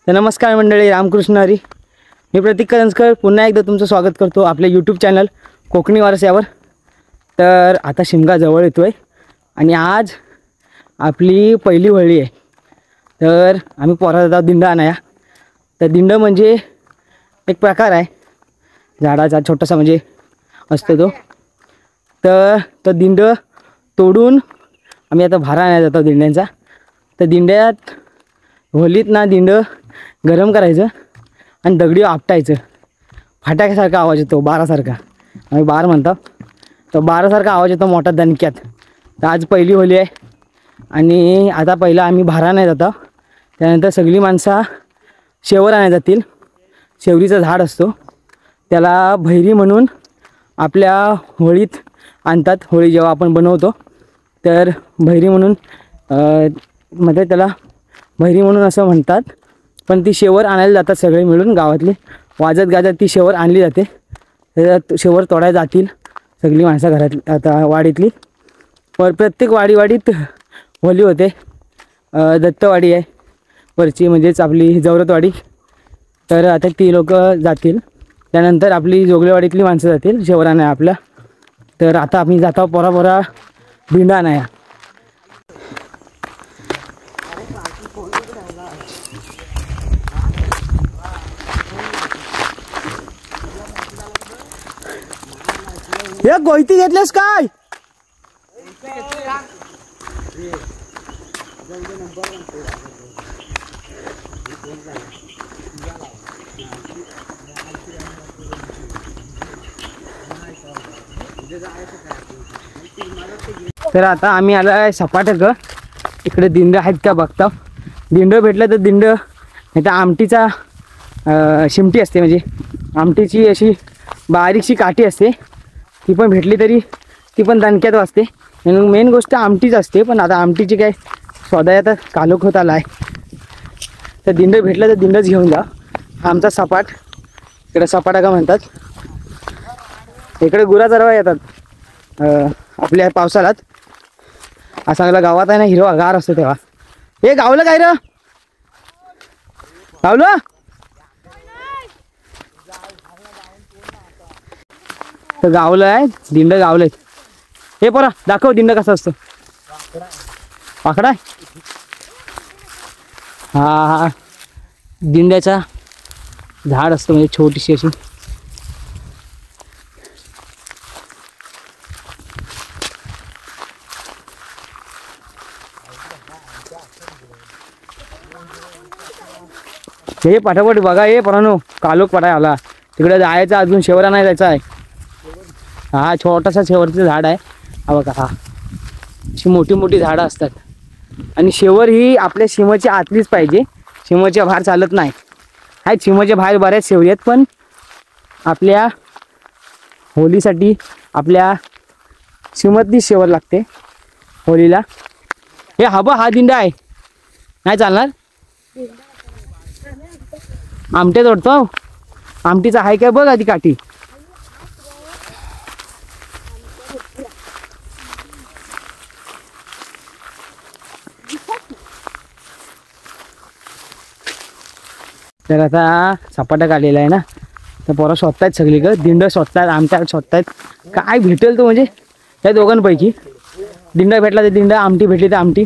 तर नमस्कार मंडळी, रामकृष्ण हरी. मी प्रतीक करंजकर पुन्हा एकदा तुमचं स्वागत करतो आपल्या यूट्यूब चॅनल कोकणी वारस यावर. तर आता शिमगा जवळ येतो आहे आणि आज आपली पहिली होळी आहे. तर आम्ही पोरा जातो दिंड आणाया. तर दिंड म्हणजे एक प्रकार आहे झाडाचा, छोटासा म्हणजे असतो तो. तर तो दिंड तोडून आम्ही आता भारा आणायला जातो दिंड्यांचा. तर दिंड्यात होलीत ना दिंड गरम करायचं आणि दगडी आपटायचं. फटाक्यासारखा आवाज येतो, बारासारखा, आम्ही बार म्हणतो. तर बारासारखा आवाज येतो मोठा दणक्यात. तर आज पहिली होली आहे आणि आता पहिला आम्ही भारा नाही जातो. त्यानंतर सगळी माणसं शेवर आणायला जातील. शेवरीचं झाड असतो त्याला भैरी म्हणून आपल्या होळीत आणतात. होळी जेव्हा आपण बनवतो तर भैरी म्हणून मध्ये त्याला भैरी म्हणून असं म्हणतात. पण ती शेवर आणायला जातात सगळे मिळून, गावातली वाजत गाजत ती शेवर आणली जाते. त्याच्यात शेवर तोडायला जातील सगळी माणसं घरातली, आता वाडीतली. प्रत्येक वाडीत होली होते. दत्तवाडी आहे वरची, म्हणजेच आपली जवरतवाडी. तर आता ती लोक जातील. त्यानंतर आपली जोगलेवाडीतली माणसं जातील शेवर आणाया आपल्या. तर आता आम्ही जातो पोरा दिंड आणाया. हे गोयती घेतलेस काय? तर आता आम्ही आलो आहे सपाटक. इकडे दिंड आहेत का बघता. दिंड भेटलं तर दिंड, नाही तर आमटीचा शिमटी असते, म्हणजे आमटीची अशी बारीकशी काठी असते, ती पण भेटली तरी ती पण दणक्यात वाजते. मेन गोष्ट आमटीच असते. पण आता आमटीची काय स्वतः आता कालोख होत आला आहे. तर दिंड भेटलं तर दिंडच घेऊन जा. आमचा सपाट, इकडे सपाटा का म्हणतात. इकडे गुरा चरवा येतात आपल्या पावसाळ्यात. असा आपल्या गावात आहे ना, हिरवा गार असतो तेव्हा. हे गावलं काय र? गावलं तर गावलं आहे, दिंड गावलं आहे. हे पोरा दाखव दिंड कसं असतं. पाकडा आहे हा दिंड्याचा झाड असतं, म्हणजे छोटीशी अशी. हे पटापट बघा. हे पोरांनो कालोख पडाय आला. तिकडे जायचं, अजून शेवरा नाही जायचं आहे. हा छोटासा शेवरचं झाड आहे. हा बघा, हा अशी मोठी मोठी झाडं असतात. आणि शेवर ही आपल्या सीमाच्या आतलीच पाहिजे, सीमाच्या बाहेर चालत नाही. आहेत सीमाच्या बाहेर बऱ्याच शेवरी आहेत, पण आपल्या होलीसाठी आपल्या सीमातलीच शेवर लागते होलीला. हे हा दिंडा आहे, नाही चालणार. आमटे तोडतो. आमटीचा आहे काय बघ आधी काठी. तर आता सपाटक आलेला आहे ना, तर पोरं शोधतायत सगळी ग. दिंड शोधतायत, आमट्या शोधतायत. काय भेटेल तो, म्हणजे त्या दोघांपैकी. दिंड भेटला तर दिंड, आमटी भेटली तर आमटी.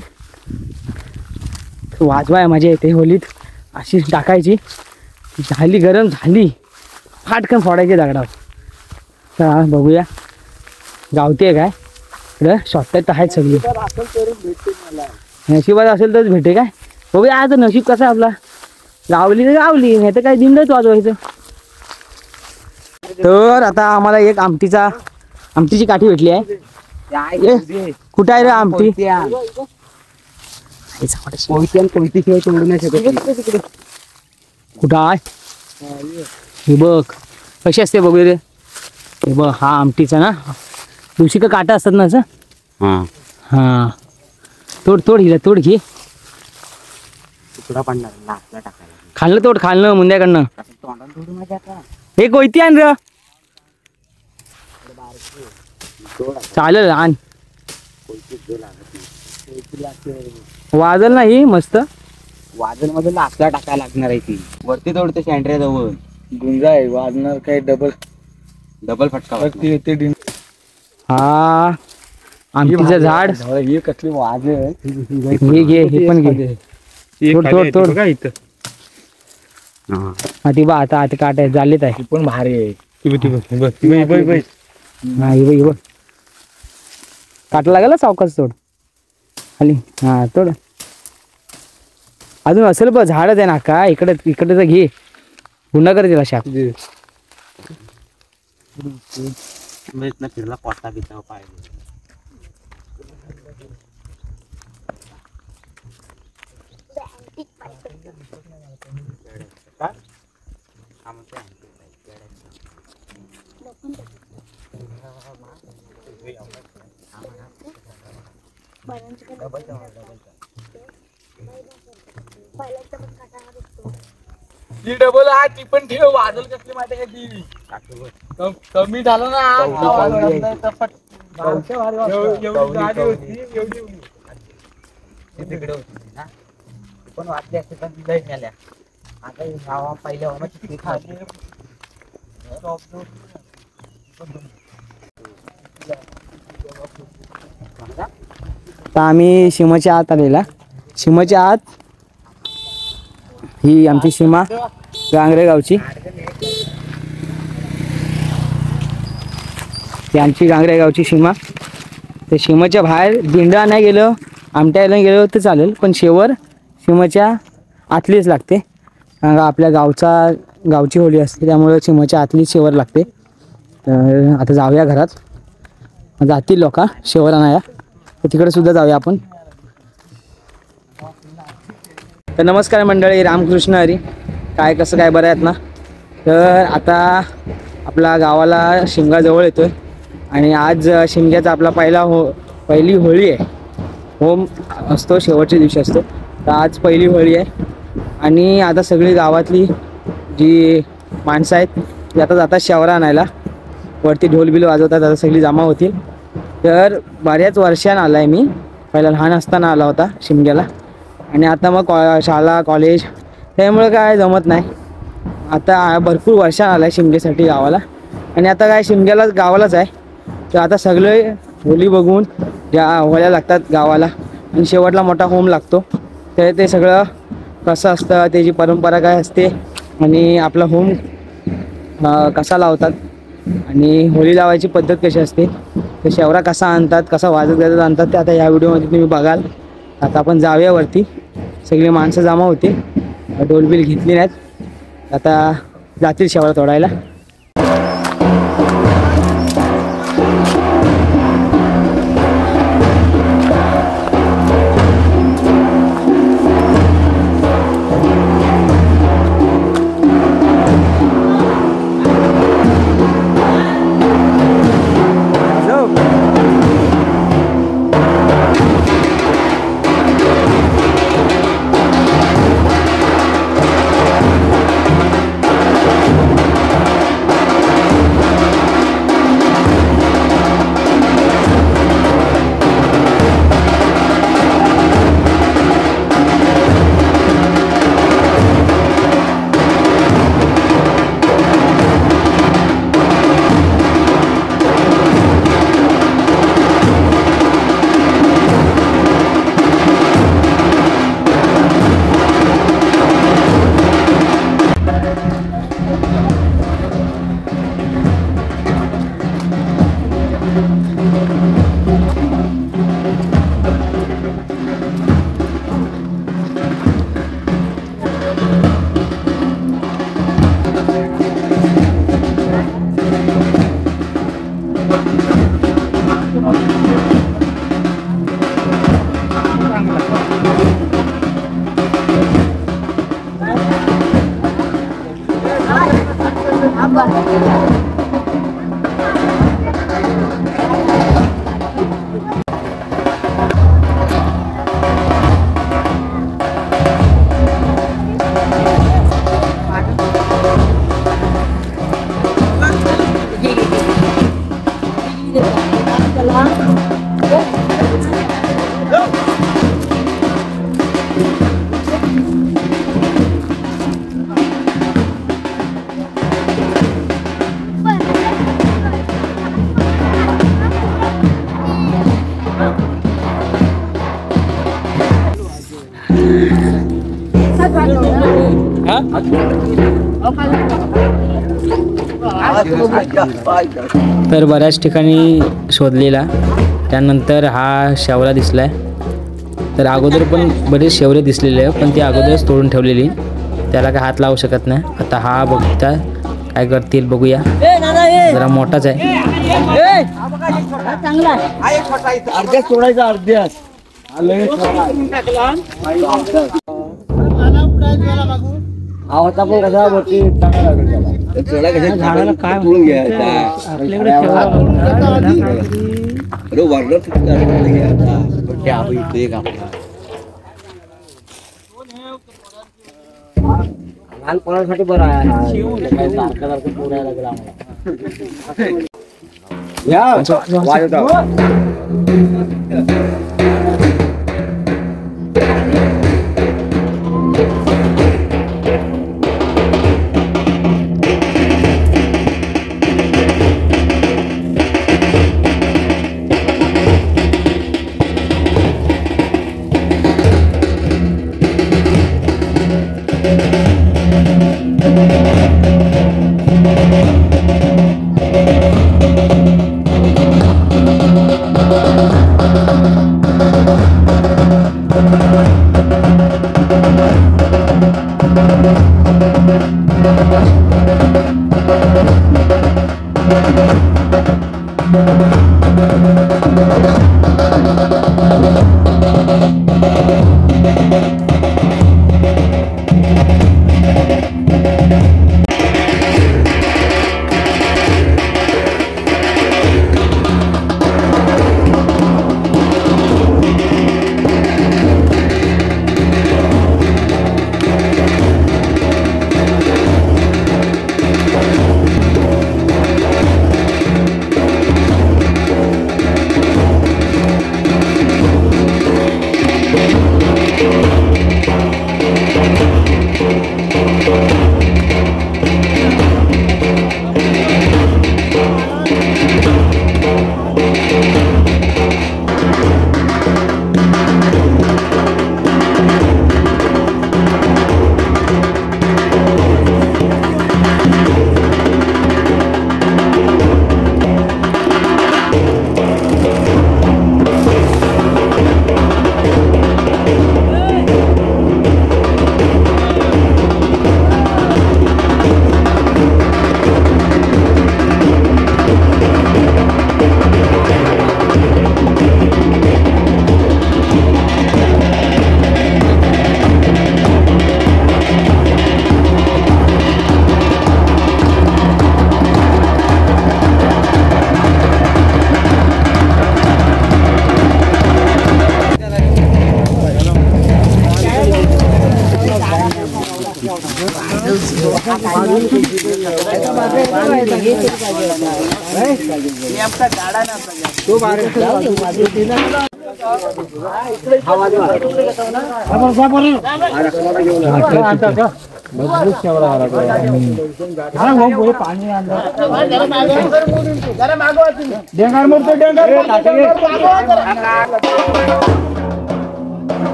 वाजवाय मजा येते होलीत. अशी टाकायची, झाली गरम झाली, फाटकन फोडायची दगडावर. तर बघूया गावते काय. इकडं शोधतायत तर आहेत सगळी. नशिबात असेल तरच भेटे काय. बघूया आज नशीब कसं आपला. गावली तर गावली, नाही तर काय दिंडच वाजवायचं. तर आता आम्हाला एक आमटीची काठी भेटली आहे. कुठं आहे रे आमटी? कुठं आहे? हे बघ कशी असते बघ रे. हे बघ, हा आमटीचा ना, दिवशी का काटा असतात ना असं. हा तोड हिला, तोड घे. खाल्लं तोड, खाल्लं मुंद्याकडनं. हे कोयती आण र. चालेल आण. वाजल नाही मस्त. वाजल मध्ये आपल्या टाकायला लागणार आहे ती वरती तोडते सँड्रिया जवळ गुंजा आहे वाजणार काय डबल फटका बसणार. हा आमटीचं झाड हे कसली वाज हे घे हे पण घे तोड तोड का इथं. हा ती बा आता आता काटाय झालीत आहे पण भारी आहे. हा हे बघ काट लागला सावकाश तोड खाली हा तोड अजून असेल बघ झाडच आहे ना का इकडे इकडे तर घे पुन्हा कर तिला शाक फिरला पोटा बिचा पाय ती डबल हा ती पण ठेव वाजल कसली माहिती का ती कमी झालं ना तिकडे होती ना पण वाटली असते पण लय झाल्या आता गावा पहिल्या तर आम्ही सीमाच्या आत आलेला सीमाच्या आत ही आमची सीमा गांगरे गावची ती आमची गांगरे गावची सीमा ते सीमाच्या बाहेर दिंडा नाही गेलो आमट्याला गेलो तर चालेल पण शेवर सीमाच्या आतलीच लागते कारण आपल्या गावची होळी असते त्यामुळे सीमाच्या आतलीच शेवर लागते. तर आता जाऊया घरात जातील लोक शेवर आणाया तर तिकडे सुद्धा जाऊया आपण. तर नमस्कार मंडळी रामकृष्ण हरी काय कसं काय बरं आहेत ना. तर आता आपला गावाला शिमगा जवळ येतोय आणि आज शिमग्याचा आपला पहिली होळी आहे. होम असतो शेवटच्या दिवशी असतो तर आज पहिली होळी आहे आणि आता सगळी गावातली जी माणसं आहेत ती आता जातात शेवरा आणायला वरती ढोलबिल वाजवतात आता सगळी जमा होतील. तर बऱ्याच वर्षानं आला आहे मी पहिला लहान असताना आला होता शिमग्याला आणि आता मग शाळा कॉलेज त्यामुळे काय जमत नाही. आता भरपूर वर्षानं आला आहे शिमग्यासाठी गावाला आणि आता काय शिमग्याला गावालाच आहे. तर आता सगळे होळी बघून ज्या होळ्या लागतात गावाला आणि शेवटला मोठा होम लागतो तर ते सगळं कसं असतं त्याची परंपरा काय असते आणि आपला होम कसा लावतात आणि होळी लावायची पद्धत कशी असते ते शेवरा कसा आणतात कसा वाजत गाजत आणतात ते आता या व्हिडिओमध्ये तुम्ही बघाल. आता आपण जाऊया वरती सगळी माणसं जमा होती ढोलबिल घेतली नाहीत आता जातील शेवरा तोडायला. तर बऱ्याच ठिकाणी शोधलेला, त्यानंतर हा शेवरा दिसलाय. तर अगोदर पण बरेच शेवरे दिसलेले पण ती अगोदरच तोडून ठेवलेली, त्याला काय हात लावू शकत नाही. आता हा बघता काय करतील बघूया. जरा मोठाच आहे. अर्ध्याच तोडायचा अर्ध्याच. झाडाला काय तोडून घ्यायचा आपल्याकडे लहानपणासाठी बरं आहे.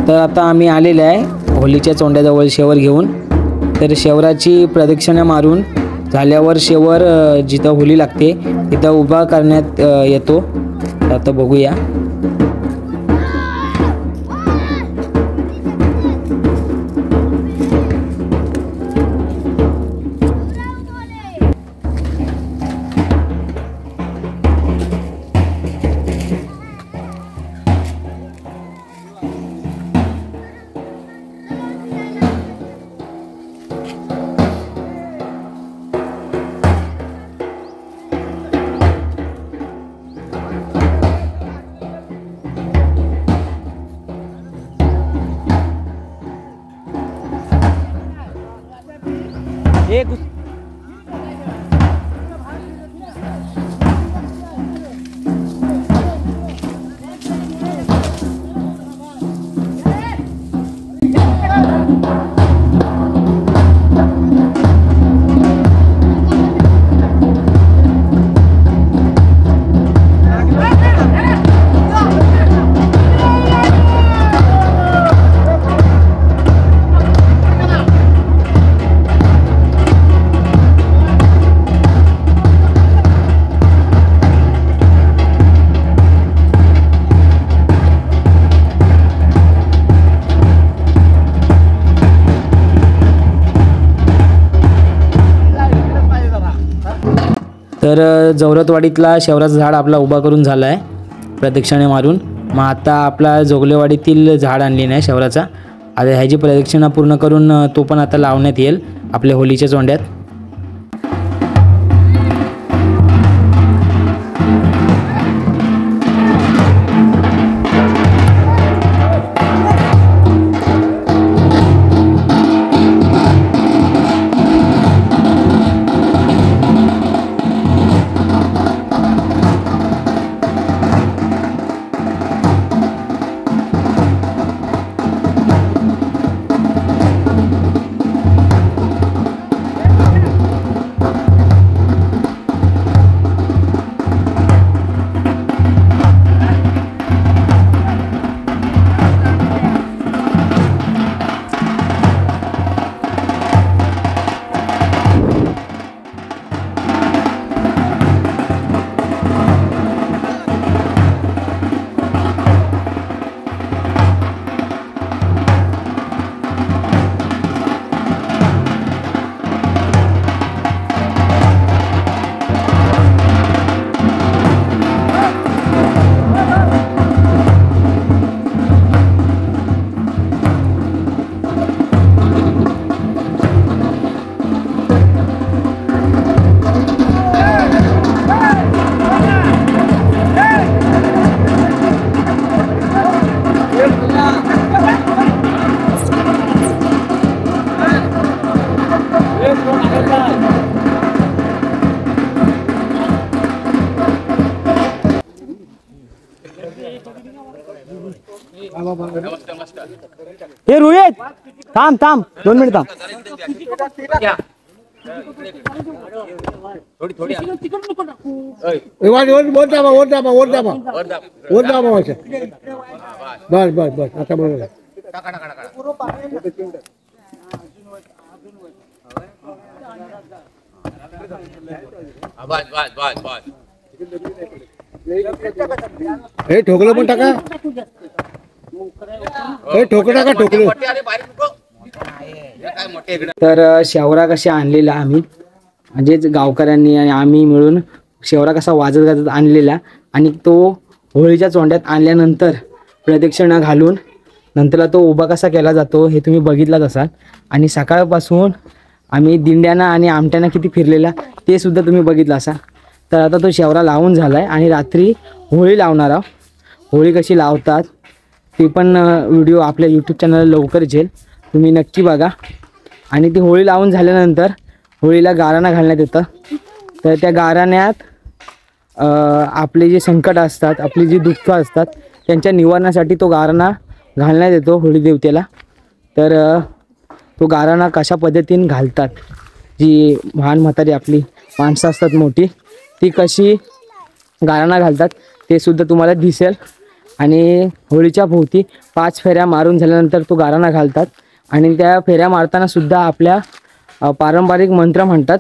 तर आता आम्ही आलेले आहे होलीच्या चोंड्याजवळ शेवर घेऊन. तर शेवराची प्रदक्षिणा मारून झाल्यावर शेवर जिथं होली लागते तिथं उभा करण्यात येतो. तर आता बघूया. तर जवरतवाडीतला शेवराचं झाड आपला उभा करून झाला आहे प्रदक्षिणा मारून. मग आता आपला जोगलेवाडीतील झाड आणले नाही शेवराचा. आता ह्याची प्रदक्षिणा पूर्ण करून तो पण आता लावण्यात येईल आपल्या होलीच्या चोंड्यात. हे रोहित थांब थांब 2 मिनिट थांब. बस बस बस आता बरोबर. हे ठोकलं पण टाका. हे ठोकं टाका ठोकलं. तर शेवरा कशा आणलेला आम्ही म्हणजेच गावकऱ्यांनी आणि आम्ही मिळून शेवरा कसा वाजत गाजत आणलेला आणि तो होळीच्या चोंड्यात आणल्यानंतर प्रदक्षिणा घालून नंतरला तो उभा कसा केला जातो हे तुम्ही बघितलाच असाल. आणि सकाळपासून आम्ही दिंड्याना आणि आमट्याना किती फिरलेला ते सुद्धा तुम्ही बघितलं असाल. तर आता तो शेवरा लावून झाला आहे आणि रात्री होळी लावणार आहोत. होळी कशी लावतात ती पण व्हिडिओ आपल्या यूट्यूब चॅनलला लवकरच येईल, तुम्ही नक्की बघा. आणि ती होळी लावून झाल्यानंतर होळीला गाराणा घालण्यात येतं. तर त्या गाराण्यात आपले जे संकट असतात, आपली जी दुःख असतात त्यांच्या निवारणासाठी तो गाराणा घालण्यात येतो होळी देवतेला. तर तो गाराणा कशा पद्धतीने घालतात, जी लहान म्हातारी आपली माणसं असतात मोठी, ती कशी गाराणा घालतात ते सुद्धा तुम्हाला दिसेल. आणि होळीच्या भोवती 5 फेऱ्या मारून झाल्यानंतर तो गाराणा घालतात. आणि त्या फेऱ्या मारताना सुद्धा आपल्या पारंपरिक मंत्र म्हणतात.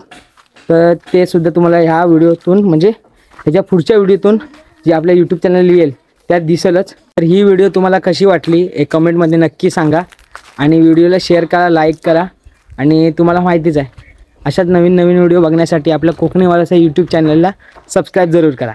तर ते सुद्धा तुम्हाला ह्या व्हिडिओतून म्हणजे ह्याच्या पुढच्या व्हिडिओतून जी आपल्या यूट्यूब चॅनल येईल त्यात दिसेलच. तर ही व्हिडिओ तुम्हाला कशी वाटली एक कमेंटमध्ये नक्की सांगा. आणि व्हिडिओला शेअर करा, लाईक करा. आणि तुम्हाला माहितीच आहे अशाच नवीन नवीन व्हिडिओ बघण्यासाठी आपल्या कोकणी वारसा यूट्यूब चॅनलला सबस्क्राईब जरूर करा.